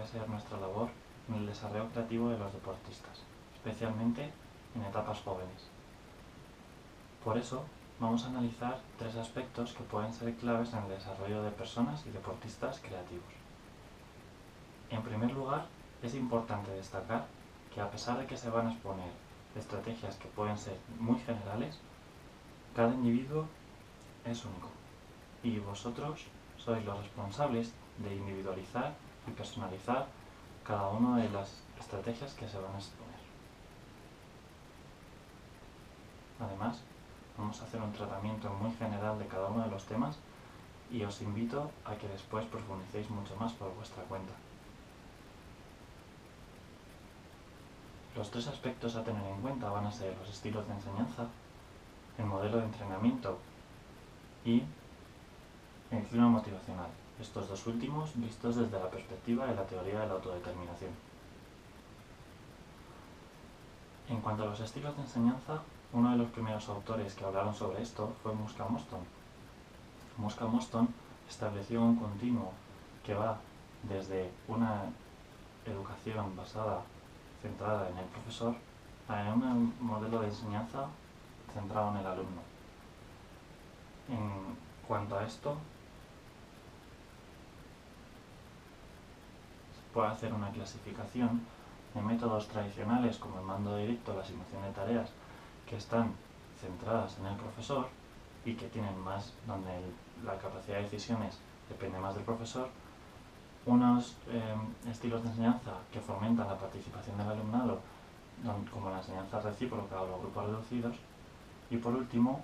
puede ser nuestra labor en el desarrollo creativo de los deportistas, especialmente en etapas jóvenes. Por eso, vamos a analizar 3 aspectos que pueden ser claves en el desarrollo de personas y deportistas creativos. En primer lugar, es importante destacar que a pesar de que se van a exponer estrategias que pueden ser muy generales, cada individuo es único y vosotros sois los responsables de individualizar y personalizar cada una de las estrategias que se van a exponer. Además, vamos a hacer un tratamiento muy general de cada uno de los temas y os invito a que después profundicéis mucho más por vuestra cuenta. Los 3 aspectos a tener en cuenta van a ser los estilos de enseñanza, el modelo de entrenamiento y el clima motivacional. Estos 2 últimos vistos desde la perspectiva de la teoría de la autodeterminación. En cuanto a los estilos de enseñanza, uno de los primeros autores que hablaron sobre esto fue Muska Mostyn. Muska Mostyn estableció un continuo que va desde una educación centrada en el profesor a un modelo de enseñanza centrado en el alumno. En cuanto a esto, se puede hacer una clasificación de métodos tradicionales como el mando directo, la asignación de tareas, que están centradas en el profesor y que tienen más, donde la capacidad de decisiones depende más del profesor, unos estilos de enseñanza que fomentan la participación del alumnado, como la enseñanza recíproca o los grupos reducidos, y por último,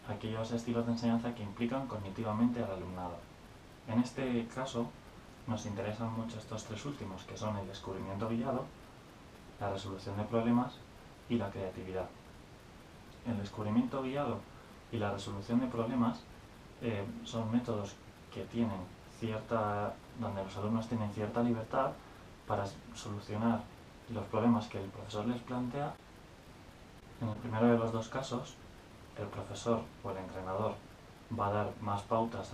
aquellos estilos de enseñanza que implican cognitivamente al alumnado. En este caso, nos interesan mucho estos 3 últimos, que son el descubrimiento guiado, la resolución de problemas y la creatividad. El descubrimiento guiado y la resolución de problemas son métodos que tienen donde los alumnos tienen cierta libertad para solucionar los problemas que el profesor les plantea. En el primero de los 2 casos, el profesor o el entrenador va a dar más pautas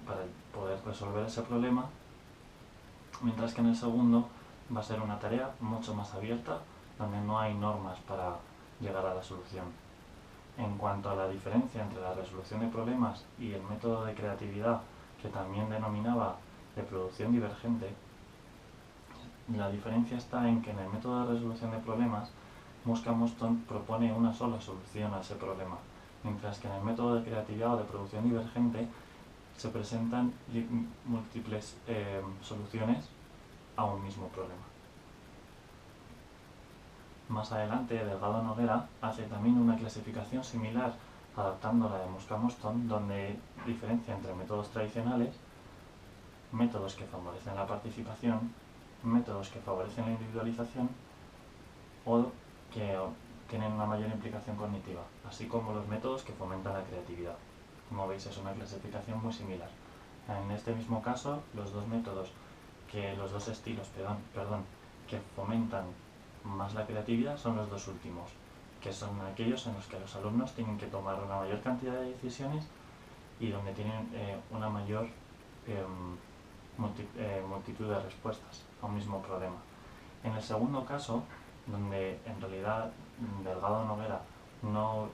para poder resolver ese problema, mientras que en el segundo va a ser una tarea mucho más abierta, donde no hay normas para llegar a la solución. En cuanto a la diferencia entre la resolución de problemas y el método de creatividad, que también denominaba de producción divergente, la diferencia está en que en el método de resolución de problemas, Muska Mostyn propone una sola solución a ese problema, mientras que en el método de creatividad o de producción divergente se presentan múltiples soluciones a un mismo problema. Más adelante, Delgado Noguera hace también una clasificación similar, adaptando la de Muska Mostyn, donde diferencia entre métodos tradicionales, métodos que favorecen la participación, métodos que favorecen la individualización o que tienen una mayor implicación cognitiva, así como los métodos que fomentan la creatividad. Como veis, es una clasificación muy similar. En este mismo caso, los 2 estilos que fomentan más la creatividad son los 2 últimos, que son aquellos en los que los alumnos tienen que tomar una mayor cantidad de decisiones y donde tienen una mayor multitud de respuestas a un mismo problema. En el segundo caso, donde en realidad Delgado Noguera no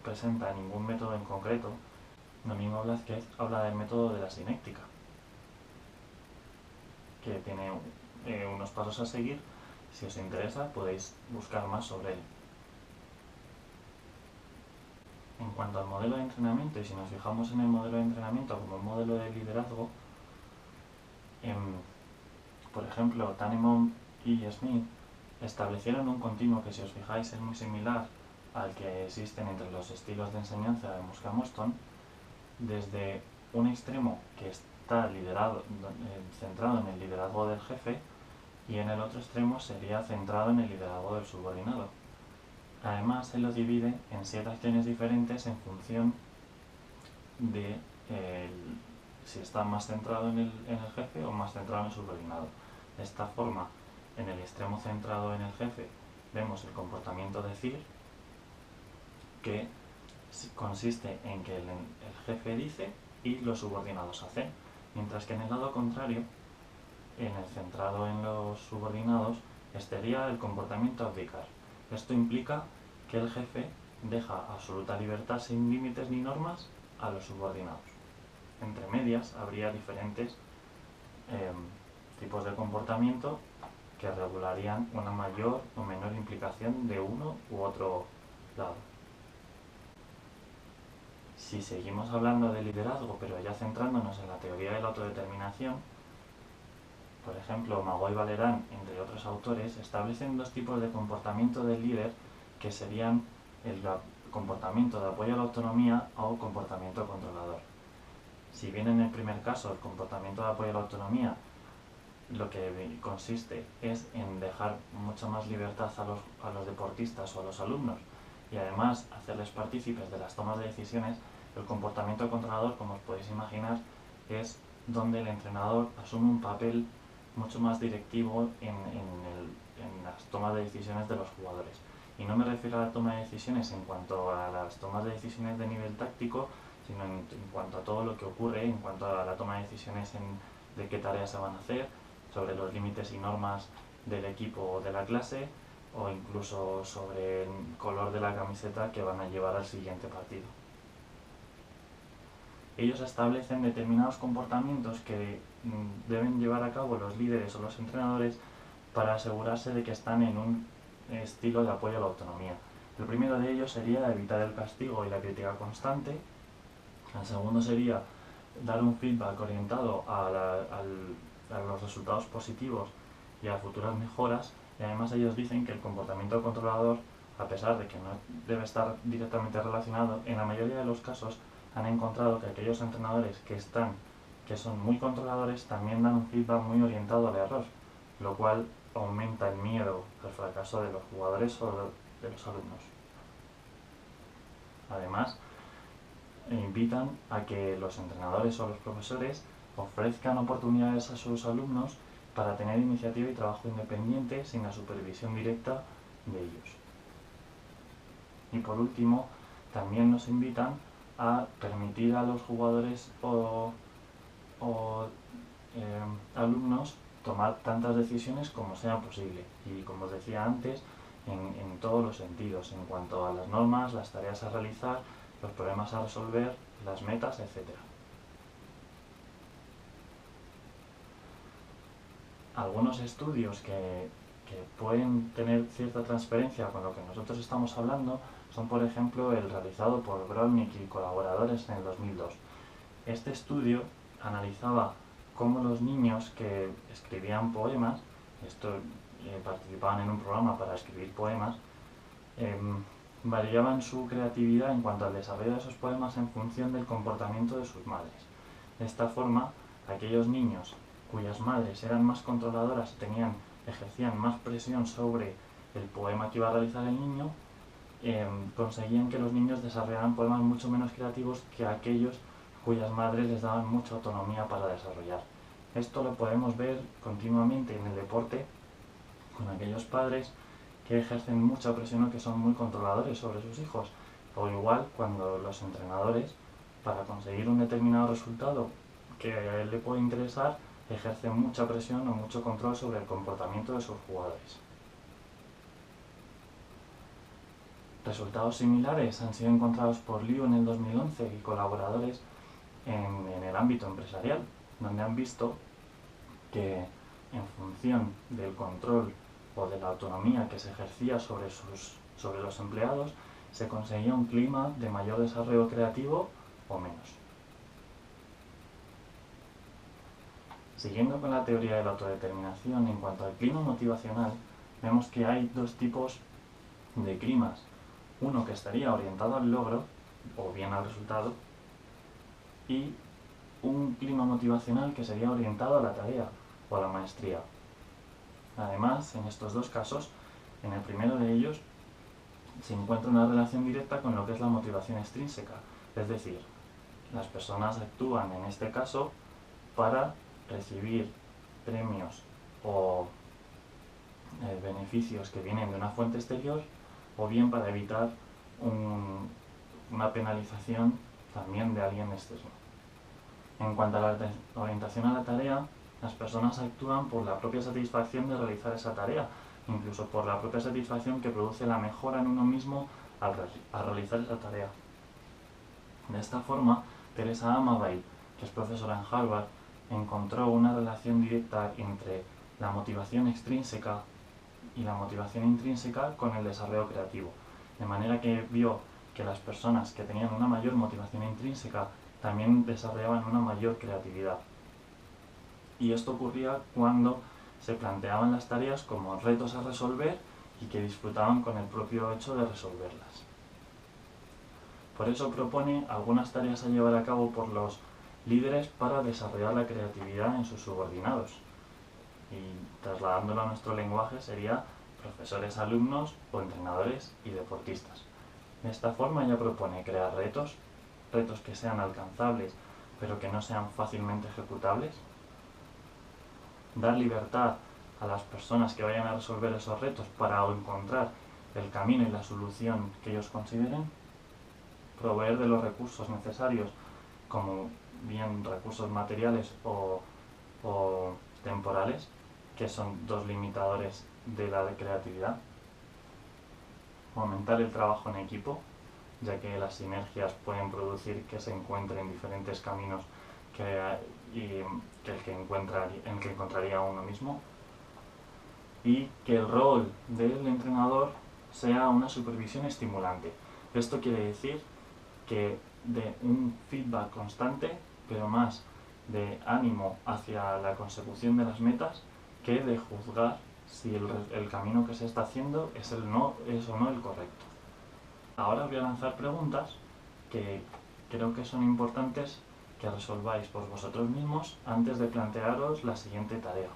presenta ningún método en concreto, Domingo Blázquez habla del método de la sinéctica, que tiene unos pasos a seguir. Si os interesa, podéis buscar más sobre él. En cuanto al modelo de entrenamiento, y si nos fijamos en el modelo de entrenamiento como un modelo de liderazgo, por ejemplo, Kahneman y Smith establecieron un continuo que, si os fijáis, es muy similar al que existen entre los estilos de enseñanza de Muska Mostyn, desde un extremo que está centrado en el liderazgo del jefe, y en el otro extremo sería centrado en el liderazgo del subordinado. Además, se lo divide en 7 acciones diferentes en función de si está más centrado en el jefe o más centrado en el subordinado. De esta forma, en el extremo centrado en el jefe, vemos el comportamiento decir, que consiste en que el jefe dice y los subordinados hacen, mientras que en el lado contrario en el centrado en los subordinados estaría el comportamiento abdicar. Esto implica que el jefe deja absoluta libertad sin límites ni normas a los subordinados. Entre medias habría diferentes tipos de comportamiento que regularían una mayor o menor implicación de uno u otro lado. Si seguimos hablando de liderazgo, pero ya centrándonos en la teoría de la autodeterminación, por ejemplo, Magó y Valerán, entre otros autores, establecen dos tipos de comportamiento del líder que serían el comportamiento de apoyo a la autonomía o comportamiento controlador. Si bien en el primer caso el comportamiento de apoyo a la autonomía lo que consiste es en dejar mucha más libertad a los deportistas o a los alumnos y además hacerles partícipes de las tomas de decisiones, el comportamiento controlador, como os podéis imaginar, es donde el entrenador asume un papel mucho más directivo en las tomas de decisiones de los jugadores. Y no me refiero a la toma de decisiones en cuanto a las tomas de decisiones de nivel táctico, sino en cuanto a todo lo que ocurre, en cuanto a la toma de decisiones de qué tareas se van a hacer, sobre los límites y normas del equipo o de la clase, o incluso sobre el color de la camiseta que van a llevar al siguiente partido. Ellos establecen determinados comportamientos que deben llevar a cabo los líderes o los entrenadores para asegurarse de que están en un estilo de apoyo a la autonomía. El primero de ellos sería evitar el castigo y la crítica constante. El segundo sería dar un feedback orientado a los resultados positivos y a futuras mejoras. Y además ellos dicen que el comportamiento controlador, a pesar de que no debe estar directamente relacionado, en la mayoría de los casos han encontrado que aquellos entrenadores que son muy controladores también dan un feedback muy orientado al error, lo cual aumenta el miedo al fracaso de los jugadores o de los alumnos. Además, invitan a que los entrenadores o los profesores ofrezcan oportunidades a sus alumnos para tener iniciativa y trabajo independiente sin la supervisión directa de ellos. Y por último, también nos invitan a permitir a los jugadores o alumnos tomar tantas decisiones como sea posible. Y como os decía antes, en todos los sentidos, en cuanto a las normas, las tareas a realizar, los problemas a resolver, las metas, etc. Algunos estudios que pueden tener cierta transferencia con lo que nosotros estamos hablando son, por ejemplo, el realizado por Brodnik y colaboradores en el 2002. Este estudio analizaba cómo los niños que escribían poemas, participaban en un programa para escribir poemas, variaban su creatividad en cuanto al desarrollo de esos poemas en función del comportamiento de sus madres. De esta forma, aquellos niños cuyas madres eran más controladoras y ejercían más presión sobre el poema que iba a realizar el niño, conseguían que los niños desarrollaran poemas mucho menos creativos que aquellos cuyas madres les daban mucha autonomía para desarrollar. Esto lo podemos ver continuamente en el deporte con aquellos padres que ejercen mucha presión o que son muy controladores sobre sus hijos, o igual cuando los entrenadores, para conseguir un determinado resultado que a él le puede interesar, ejercen mucha presión o mucho control sobre el comportamiento de sus jugadores. Resultados similares han sido encontrados por Liu en el 2011 y colaboradores en el ámbito empresarial, donde han visto que en función del control o de la autonomía que se ejercía sobre los empleados, se conseguía un clima de mayor desarrollo creativo o menos. Siguiendo con la teoría de la autodeterminación, en cuanto al clima motivacional, vemos que hay dos tipos de climas. Uno que estaría orientado al logro, o bien al resultado, y un clima motivacional que sería orientado a la tarea o a la maestría. Además, en estos dos casos, en el primero de ellos, se encuentra una relación directa con lo que es la motivación extrínseca, es decir, las personas actúan en este caso para recibir premios o beneficios que vienen de una fuente exterior, o bien para evitar una penalización también de alguien externo. En cuanto a la orientación a la tarea, Las personas actúan por la propia satisfacción de realizar esa tarea, incluso por la propia satisfacción que produce la mejora en uno mismo al realizar esa tarea. De esta forma, Teresa Amabile, que es profesora en Harvard, encontró una relación directa entre la motivación extrínseca y la motivación intrínseca con el desarrollo creativo, de manera que vio que las personas que tenían una mayor motivación intrínseca también desarrollaban una mayor creatividad. Y esto ocurría cuando se planteaban las tareas como retos a resolver y que disfrutaban con el propio hecho de resolverlas. Por eso propone algunas tareas a llevar a cabo por los líderes para desarrollar la creatividad en sus subordinados. Y trasladándolo a nuestro lenguaje sería profesores, alumnos o entrenadores y deportistas. De esta forma ella propone crear retos que sean alcanzables pero que no sean fácilmente ejecutables, dar libertad a las personas que vayan a resolver esos retos para encontrar el camino y la solución que ellos consideren, proveer de los recursos necesarios, como bien recursos materiales o temporales, que son dos limitadores de la creatividad, fomentar el trabajo en equipo, ya que las sinergias pueden producir que se encuentren diferentes caminos en que encontraría uno mismo, y que el rol del entrenador sea una supervisión estimulante. Esto quiere decir que de un feedback constante, pero más de ánimo hacia la consecución de las metas que de juzgar si el camino que se está haciendo es o no el correcto. Ahora os voy a lanzar preguntas que creo que son importantes que resolváis por vosotros mismos antes de plantearos la siguiente tarea.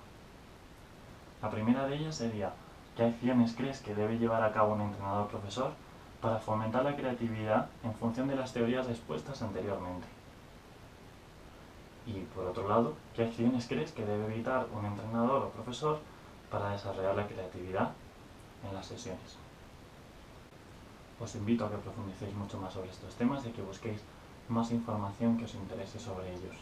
La primera de ellas sería: ¿qué acciones crees que debe llevar a cabo un entrenador profesor para fomentar la creatividad en función de las teorías expuestas anteriormente? Y por otro lado, ¿qué acciones crees que debe evitar un entrenador o profesor para desarrollar la creatividad en las sesiones? Os invito a que profundicéis mucho más sobre estos temas y que busquéis más información que os interese sobre ellos.